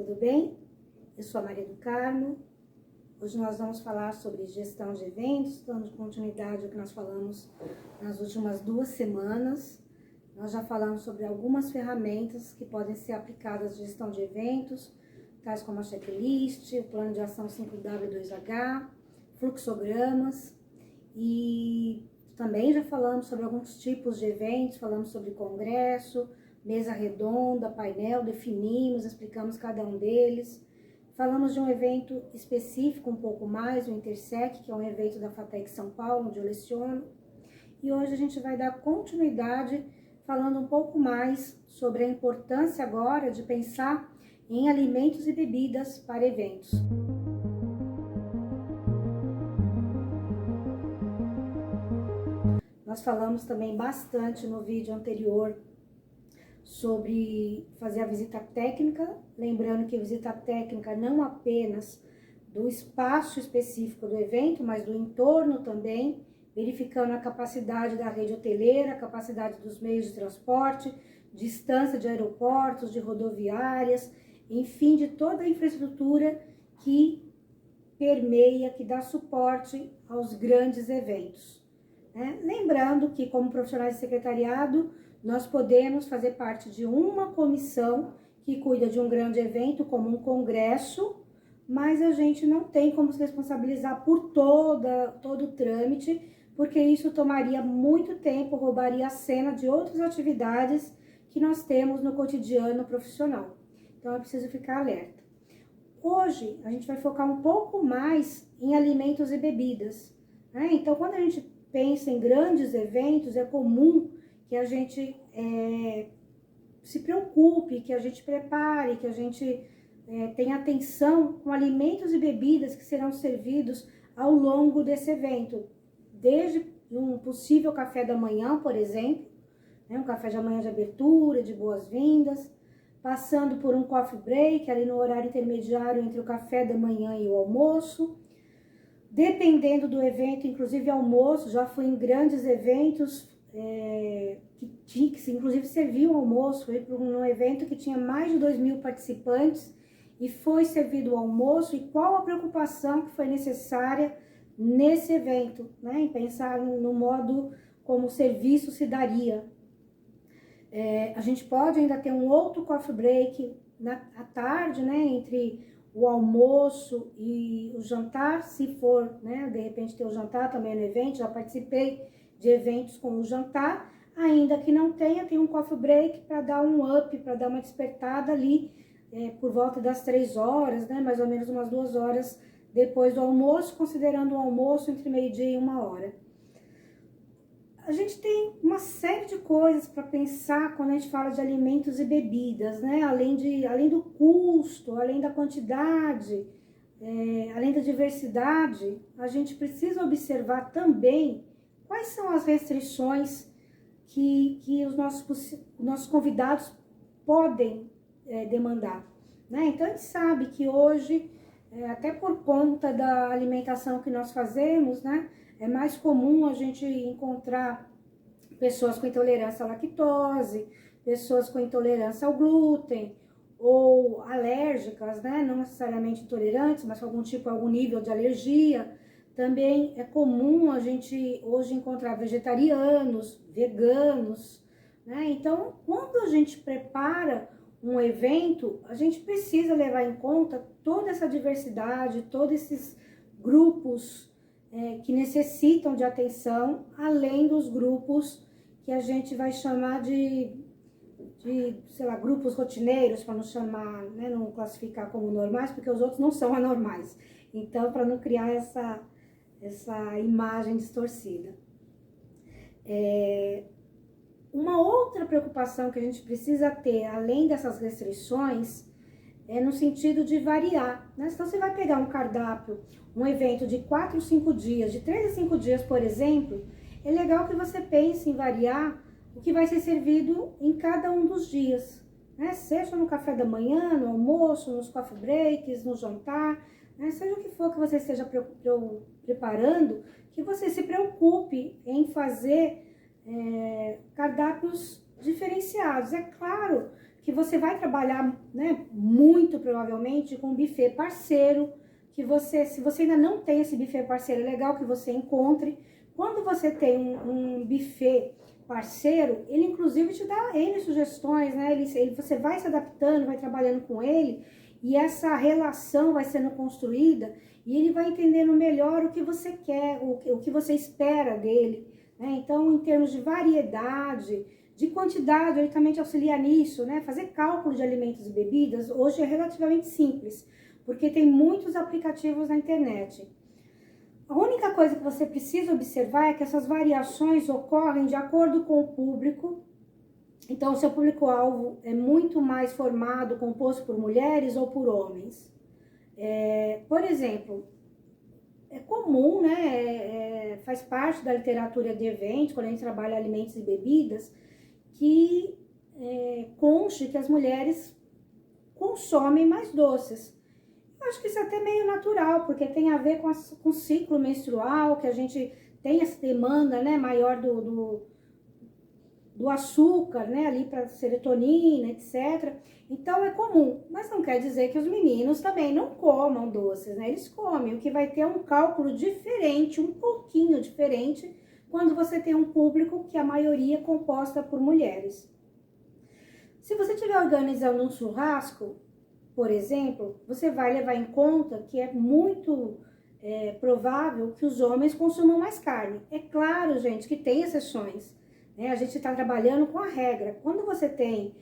tudo bem? Eu sou a Maria do Carmo. Hoje nós vamos falar sobre gestão de eventos, dando continuidade ao que nós falamos nas últimas 2 semanas. Nós já falamos sobre algumas ferramentas que podem ser aplicadas à gestão de eventos, tais como a checklist, o plano de ação 5W2H, fluxogramas, e também já falamos sobre alguns tipos de eventos, falamos sobre congresso, mesa redonda, painel, definimos, explicamos cada um deles. Falamos de um evento específico um pouco mais, o Intersec, que é um evento da FATEC São Paulo, onde eu leciono. E hoje a gente vai dar continuidade falando um pouco mais sobre a importância agora de pensar em alimentos e bebidas para eventos. Nós falamos também bastante no vídeo anterior sobre fazer a visita técnica, lembrando que a visita técnica não apenas do espaço específico do evento, mas do entorno também, verificando a capacidade da rede hoteleira, a capacidade dos meios de transporte, distância de aeroportos, de rodoviárias, enfim, de toda a infraestrutura que permeia, que dá suporte aos grandes eventos. Lembrando que, como profissionais de secretariado, nós podemos fazer parte de uma comissão que cuida de um grande evento, como um congresso, mas a gente não tem como se responsabilizar por todo o trâmite, porque isso tomaria muito tempo, roubaria a cena de outras atividades que nós temos no cotidiano profissional. Então, é preciso ficar alerta. Hoje, a gente vai focar um pouco mais em alimentos e bebidas. Então, quando a gente pensa em grandes eventos, é comum que a gente se preocupe, que a gente prepare, que a gente tenha atenção com alimentos e bebidas que serão servidos ao longo desse evento. Desde um possível café da manhã, por exemplo, um café da manhã de abertura, de boas-vindas, passando por um coffee break, ali no horário intermediário entre o café da manhã e o almoço. Dependendo do evento, inclusive almoço, já fui em grandes eventos que inclusive serviu o almoço. Fui para um evento que tinha mais de 2.000 participantes e foi servido o almoço. E qual a preocupação que foi necessária nesse evento, em pensar no modo como o serviço se daria. A gente pode ainda ter um outro coffee break à tarde, entre o almoço e o jantar, se for, de repente ter o jantar também no evento. Já participei de eventos com o jantar, ainda que não tenha, tem um coffee break para dar um up, para dar uma despertada ali, por volta das 3 horas, mais ou menos umas 2 horas depois do almoço, considerando o almoço entre meio-dia e 1 hora. A gente tem uma série de coisas para pensar quando a gente fala de alimentos e bebidas, além do custo, além da quantidade, além da diversidade, a gente precisa observar também quais são as restrições que os nossos convidados podem demandar. Então, a gente sabe que hoje, até por conta da alimentação que nós fazemos, é mais comum a gente encontrar pessoas com intolerância à lactose, pessoas com intolerância ao glúten, ou alérgicas, não necessariamente intolerantes, mas com algum nível de alergia. Também é comum a gente hoje encontrar vegetarianos, veganos, Então, quando a gente prepara um evento, a gente precisa levar em conta toda essa diversidade, todos esses grupos que necessitam de atenção, além dos grupos que a gente vai chamar de grupos rotineiros, para não chamar, não classificar como normais, porque os outros não são anormais. Então, para não criar essa imagem distorcida. Uma outra preocupação que a gente precisa ter, além dessas restrições, é no sentido de variar. Então, você vai pegar um cardápio, um evento de 4 ou 5 dias, de 3 a 5 dias, por exemplo, é legal que você pense em variar o que vai ser servido em cada um dos dias, seja no café da manhã, no almoço, nos coffee breaks, no jantar, seja o que for que você esteja preparando, que você se preocupe em fazer cardápios diferenciados. É claro que você vai trabalhar, né, muito provavelmente com buffet parceiro, que você, se você ainda não tem esse buffet parceiro, é legal que você encontre. Quando você tem um buffet parceiro, ele inclusive te dá N sugestões, né? Você vai se adaptando, vai trabalhando com ele, e essa relação vai sendo construída, e ele vai entendendo melhor o que você quer, o que você espera dele, né? Então, em termos de variedade, de quantidade, ele também te auxilia nisso, né? Fazer cálculo de alimentos e bebidas hoje é relativamente simples, porque tem muitos aplicativos na internet. A única coisa que você precisa observar é que essas variações ocorrem de acordo com o público. Então, o seu público-alvo é muito mais formado, composto por mulheres ou por homens. Por exemplo, é comum, né? Faz parte da literatura de eventos, quando a gente trabalha alimentos e bebidas, que conste que as mulheres consomem mais doces. Acho que isso é até meio natural, porque tem a ver com o ciclo menstrual, que a gente tem essa demanda, né, maior do açúcar, né, ali para serotonina, etc. Então é comum, mas não quer dizer que os meninos também não comam doces, né? Eles comem, o que vai ter um cálculo diferente, um pouquinho diferente, quando você tem um público que a maioria é composta por mulheres. Se você estiver organizando um churrasco, por exemplo, você vai levar em conta que é muito provável que os homens consumam mais carne. É claro, gente, que tem exceções, né? A gente está trabalhando com a regra. Quando você tem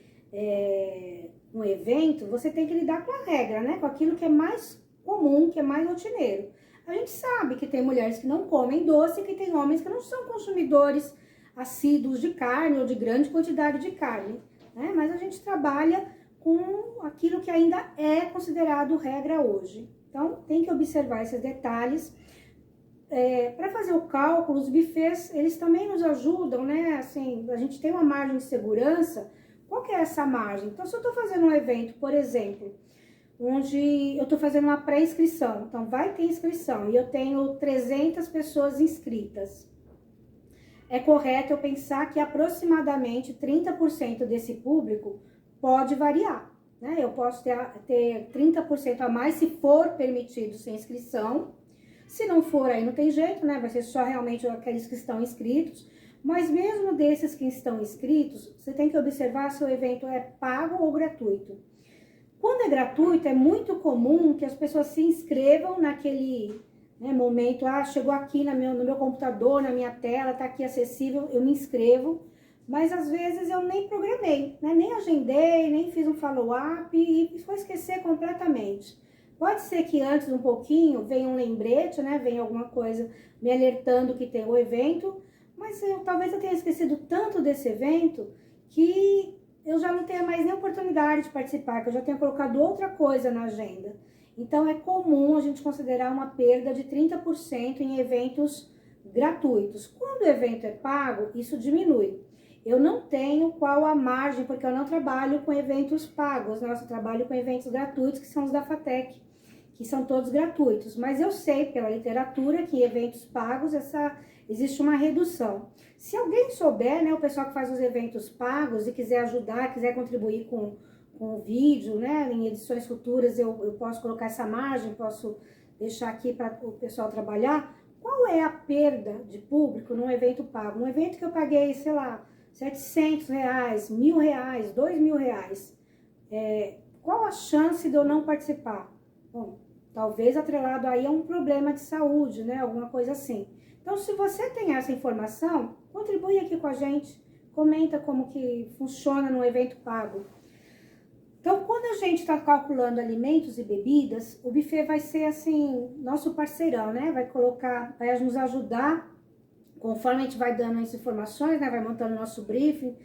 um evento, você tem que lidar com a regra, né? Com aquilo que é mais comum, que é mais rotineiro. A gente sabe que tem mulheres que não comem doce e que tem homens que não são consumidores assíduos de carne ou de grande quantidade de carne, né? Mas a gente trabalha com aquilo que ainda é considerado regra hoje. Então, tem que observar esses detalhes. Para fazer o cálculo, os buffets, eles também nos ajudam, né? Assim, a gente tem uma margem de segurança. Qual que é essa margem? Então, se eu estou fazendo um evento, por exemplo, onde eu estou fazendo uma pré-inscrição, então vai ter inscrição, e eu tenho 300 pessoas inscritas. É correto eu pensar que aproximadamente 30% desse público pode variar, né? Eu posso ter 30% a mais se for permitido sem inscrição. Se não for, aí não tem jeito, né? Vai ser só realmente aqueles que estão inscritos. Mas mesmo desses que estão inscritos, você tem que observar se o evento é pago ou gratuito. Quando é gratuito, é muito comum que as pessoas se inscrevam naquele momento. Ah, chegou aqui no meu computador, na minha tela, tá aqui acessível, eu me inscrevo. Mas às vezes eu nem programei, né? Nem agendei, nem fiz um follow-up e vou esquecer completamente. Pode ser que antes um pouquinho venha um lembrete, né? Venha alguma coisa me alertando que tem o evento, mas talvez eu tenha esquecido tanto desse evento que eu já não tenha mais nem oportunidade de participar, que eu já tenha colocado outra coisa na agenda. Então é comum a gente considerar uma perda de 30% em eventos gratuitos. Quando o evento é pago, isso diminui. Eu não tenho qual a margem, porque eu não trabalho com eventos pagos, né? Eu trabalho com eventos gratuitos, que são os da FATEC, que são todos gratuitos. Mas eu sei pela literatura que em eventos pagos existe uma redução. Se alguém souber, né, o pessoal que faz os eventos pagos e quiser ajudar, quiser contribuir com o vídeo, né, em edições futuras eu posso colocar essa margem, posso deixar aqui para o pessoal trabalhar. Qual é a perda de público num evento pago? Um evento que eu paguei, sei lá, R$700, R$1.000, R$2.000. Qual a chance de eu não participar? Bom, talvez atrelado aí a um problema de saúde, né? Alguma coisa assim. Então, se você tem essa informação, contribui aqui com a gente. Comenta como que funciona no evento pago. Então, quando a gente está calculando alimentos e bebidas, o buffet vai ser assim, nosso parceirão, né? Vai nos ajudar. Conforme a gente vai dando as informações, né, vai montando o nosso briefing,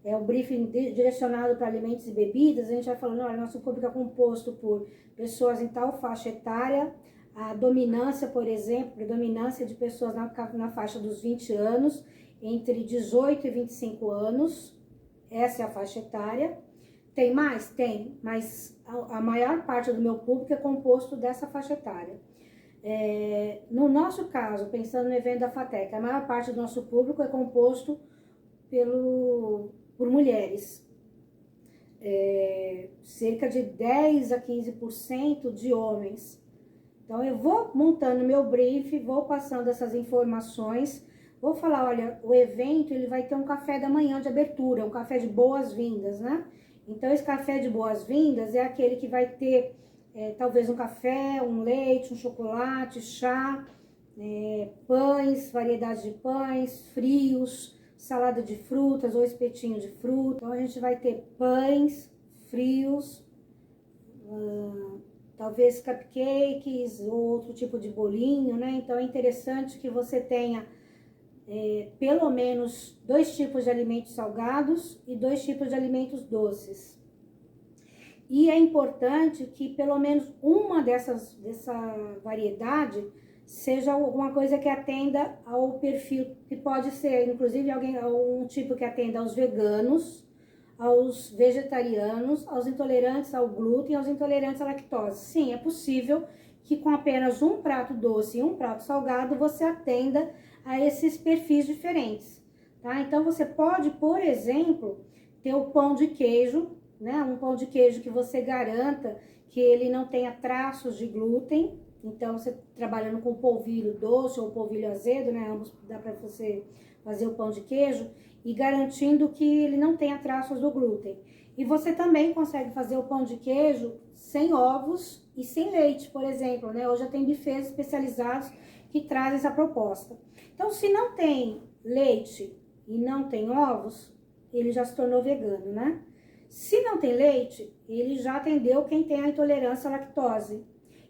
o briefing direcionado para alimentos e bebidas, a gente vai falando, olha, nosso público é composto por pessoas em tal faixa etária, a dominância, por exemplo, predominância de pessoas na faixa dos 20 anos, entre 18 e 25 anos, essa é a faixa etária. Tem mais? Tem, mas a maior parte do meu público é composto dessa faixa etária. No nosso caso, pensando no evento da FATEC, a maior parte do nosso público é composto por mulheres. cerca de 10 a 15% de homens. Então, eu vou montando meu brief, vou passando essas informações, vou falar, olha, o evento ele vai ter um café da manhã de abertura, um café de boas-vindas, né? Então, esse café de boas-vindas é aquele que vai ter talvez um café, um leite, um chocolate, chá, pães, variedade de pães, frios, salada de frutas ou espetinho de fruta. Então, a gente vai ter pães, frios, talvez cupcakes, outro tipo de bolinho, né? Então, é interessante que você tenha pelo menos 2 tipos de alimentos salgados e 2 tipos de alimentos doces. E é importante que pelo menos uma dessa variedade seja alguma coisa que atenda ao perfil, que pode ser, inclusive, um tipo que atenda aos veganos, aos vegetarianos, aos intolerantes ao glúten, aos intolerantes à lactose. Sim, é possível que com apenas um prato doce e um prato salgado você atenda a esses perfis diferentes, tá? Então, você pode, por exemplo, ter o pão de queijo, né? Um pão de queijo que você garanta que ele não tenha traços de glúten. Então, você trabalhando com polvilho doce ou polvilho azedo, né? Ambos dá para você fazer o pão de queijo e garantindo que ele não tenha traços do glúten. E você também consegue fazer o pão de queijo sem ovos e sem leite, por exemplo, né? Hoje já tem buffets especializados que trazem essa proposta. Então, se não tem leite e não tem ovos, ele já se tornou vegano, né? Se não tem leite, ele já atendeu quem tem a intolerância à lactose.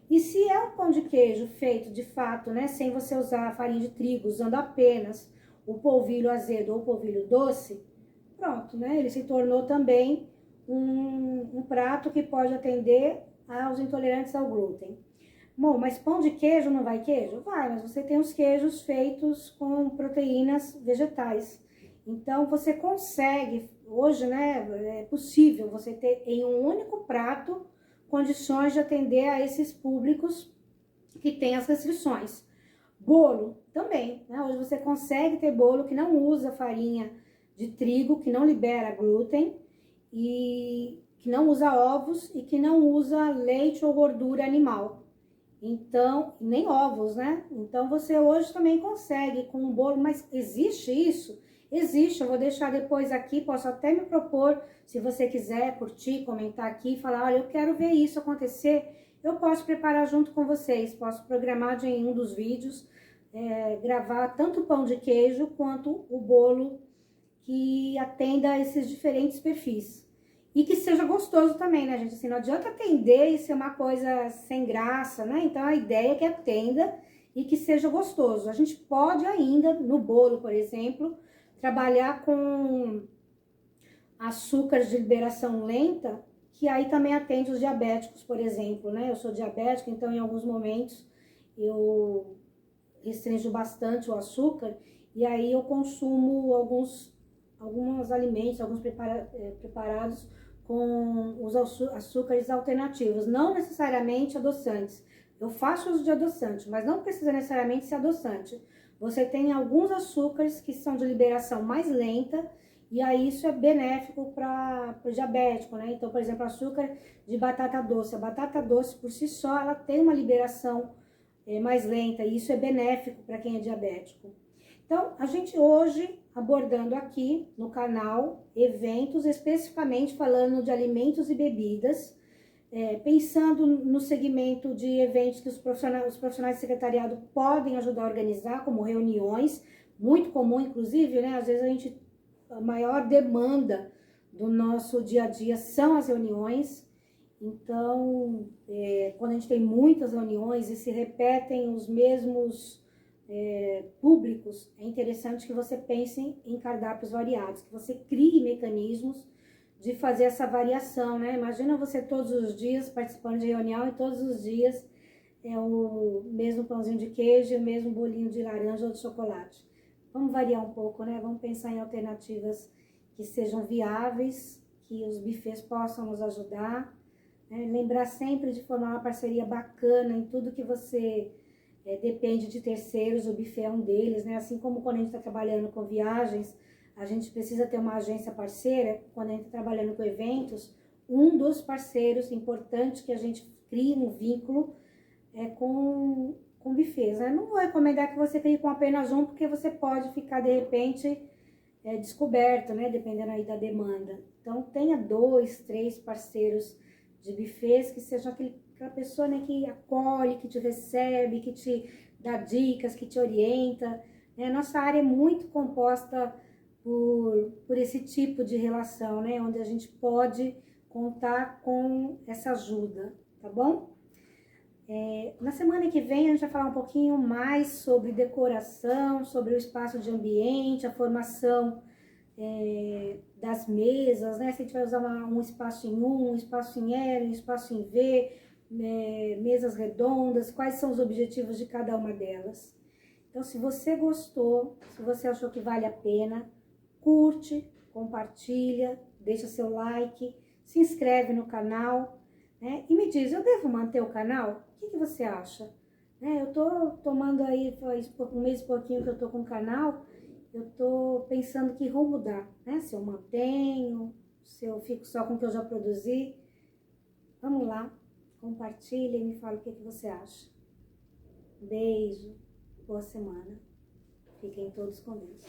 E se é um pão de queijo feito de fato, né, sem você usar farinha de trigo, usando apenas o polvilho azedo ou o polvilho doce, pronto, né? Ele se tornou também um prato que pode atender aos intolerantes ao glúten. Bom, mas pão de queijo não vai queijo? Vai, mas você tem os queijos feitos com proteínas vegetais. Então, você consegue, hoje, né, é possível você ter em um único prato condições de atender a esses públicos que têm as restrições. Bolo também, né? Hoje você consegue ter bolo que não usa farinha de trigo, que não libera glúten e que não usa ovos e que não usa leite ou gordura animal. Então, nem ovos, né? Então, você hoje também consegue com um bolo, mas existe isso? Existe, eu vou deixar depois aqui, posso até me propor, se você quiser curtir, comentar aqui, falar, olha, eu quero ver isso acontecer, eu posso preparar junto com vocês, posso programar em um dos vídeos, gravar tanto o pão de queijo quanto o bolo que atenda a esses diferentes perfis. E que seja gostoso também, né, gente? Assim, não adianta atender e ser uma coisa sem graça, né? Então, a ideia é que atenda e que seja gostoso. A gente pode ainda, no bolo, por exemplo, trabalhar com açúcares de liberação lenta, que aí também atende os diabéticos, por exemplo, né? Eu sou diabética, então em alguns momentos eu restringo bastante o açúcar e aí eu consumo alguns alimentos, alguns preparados com os açúcares alternativos, não necessariamente adoçantes. Eu faço uso de adoçante, mas não precisa necessariamente ser adoçante. Você tem alguns açúcares que são de liberação mais lenta e aí isso é benéfico para o diabético, né? Então, por exemplo, açúcar de batata doce. A batata doce, por si só, ela tem uma liberação mais lenta e isso é benéfico para quem é diabético. Então, a gente hoje abordando aqui no canal eventos especificamente falando de alimentos e bebidas, pensando no segmento de eventos que os profissionais de secretariado podem ajudar a organizar, como reuniões, muito comum, inclusive, né? Às vezes a maior demanda do nosso dia a dia são as reuniões. Então, quando a gente tem muitas reuniões e se repetem os mesmos públicos, é interessante que você pense em cardápios variados, que você crie mecanismos de fazer essa variação, né? Imagina você todos os dias participando de reunião e todos os dias é o mesmo pãozinho de queijo, o mesmo bolinho de laranja ou de chocolate. Vamos variar um pouco, né? Vamos pensar em alternativas que sejam viáveis, que os buffets possam nos ajudar, né? Lembrar sempre de formar uma parceria bacana em tudo que você depende de terceiros, o buffet é um deles, né? Assim como quando a gente está trabalhando com viagens, a gente precisa ter uma agência parceira, quando a gente está trabalhando com eventos, um dos parceiros importantes que a gente cria um vínculo com buffets, né? Não vou recomendar que você crie com apenas um, porque você pode ficar, de repente, descoberto, né? Dependendo aí da demanda. Então, tenha 2, 3 parceiros de buffets que sejam aquela pessoa, né, que acolhe, que te recebe, que te dá dicas, que te orienta. Né? Nossa área é muito composta por esse tipo de relação, né? Onde a gente pode contar com essa ajuda, tá bom? Na semana que vem a gente vai falar um pouquinho mais sobre decoração, sobre o espaço de ambiente, a formação das mesas, né? Se a gente vai usar um espaço em um espaço em L, um espaço em V, mesas redondas, quais são os objetivos de cada uma delas. Então, se você gostou, se você achou que vale a pena, curte, compartilha, deixa seu like, se inscreve no canal, né? E me diz, eu devo manter o canal? O que você acha? Eu tô tomando aí, faz um mês e pouquinho que eu tô com o canal, eu tô pensando que rumo dar, né? Se eu mantenho, se eu fico só com o que eu já produzi. Vamos lá, compartilha e me fala o que você acha. Beijo, boa semana. Fiquem todos com Deus.